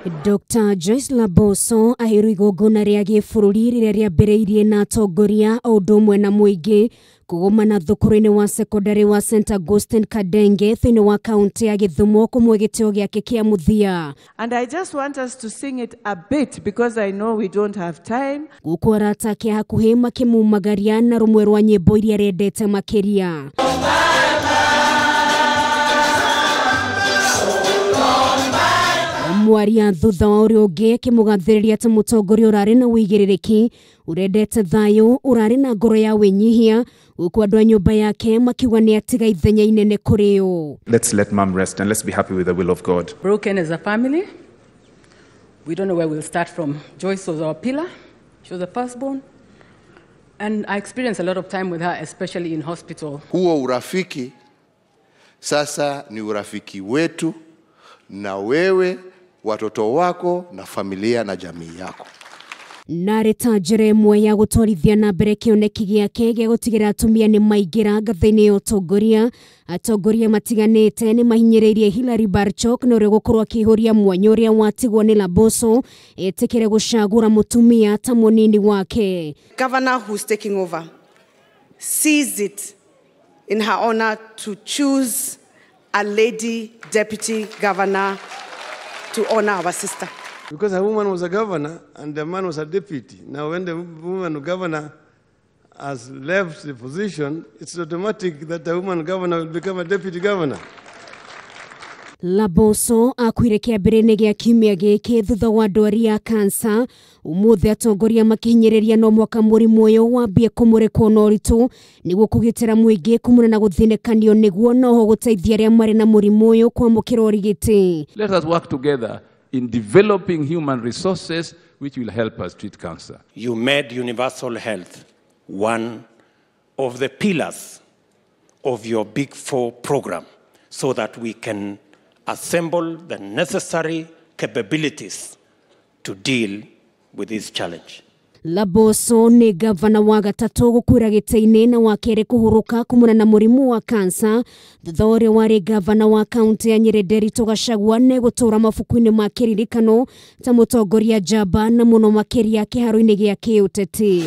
Dr. Joyce Laboso aheirwo igongona rĩa gĩbũrũri rĩrĩa rĩambĩrĩirie na atongoria o ũndũ ũmwe na mũingĩ kũgomana thukuru-inĩ wa secondary wa St. Augustine Kadenge thĩinĩ wa kaunti ya Gĩthumo kũmwe gĩtĩo gĩake kĩa mũthia. And I just want us to sing it a bit because I know we don't have time. Gũkũ arata ake hakuhĩ makĩmumagaria na rũmwe rwa nyĩmbo iria arendete makĩria. Mwaria thutha wa ũrĩa ũngĩ akĩmũgathĩrĩria atĩ mũtongoria ũrarĩ na wĩigĩrĩrĩki ũrendete thayũ ũrarĩ na ngoro ya wĩnyihia gũkũ andũ a nyũmba yake makiuga nĩ atiga ithenya inene kũrĩ o. Let's let mom rest and let's be happy with the will of God. Broken as a family. We don't know where we'll start from. Joyce was our pillar. She was the firstborn. And I experienced a lot of time with her, especially in hospital. Huo urafiki sasa ni urafiki wetu na wewe, watoto wako na familia na jamii yako. Nareta njĩra ĩmwe ya gũtwarithia na mbere kĩoneki gĩake gĩa gũtigĩra atumia nĩ maingĩra ngathĩ-inĩ ya ũtongoria. Atongoria matiganĩte nĩ mahinyĩrĩirie Hilary Barchok na ũrĩa gũkorwo akĩihũria mwanya ũrĩa watigwo nĩ Laboso etĩkĩre gũcagũra mũtumia ta mũnini wake. Governor who's taking over sees it in her honor to choose a lady deputy governor to honor our sister. Because a woman was a governor and the man was a deputy. Now when the woman governor has left the position, it's automatic that the woman governor will become a deputy governor. Laboso akuire kĩambĩrĩria gĩa kiumia gĩkĩ thutha wa ndwari ya kansa. Ũmũthĩ atongoria makihinyĩrĩria no mwaka mũrimũ ũyũ wambie kũmũrekwo na ũritũ nĩguo kũgitĩra mũingĩ kumana na gũthĩnĩkanio nĩguo noho gũteithia arĩa marĩ na mũrimũ ũyũ kwamũkĩra ũrigiti. Let us work together in developing human resources which will help us treat cancer. You made universal health one of the pillars of your Big Four program so that we can assemble the necessary capabilities to deal with this challenge. Laboso nĩ gavana wa gatatũ gũkuĩra gĩtĩ-inĩ na wa kerĩ kũhurũka kumana na mũrimũ wa kansa thutha ũrĩa warĩ gavana wa kaunti ya Nyeri Nderitu Gachagua nĩ gũtũũra mabuku-inĩ ma kĩririkano ta mũtongoria njamba na mũno makĩria kĩharo-inĩ gĩa kĩũteti.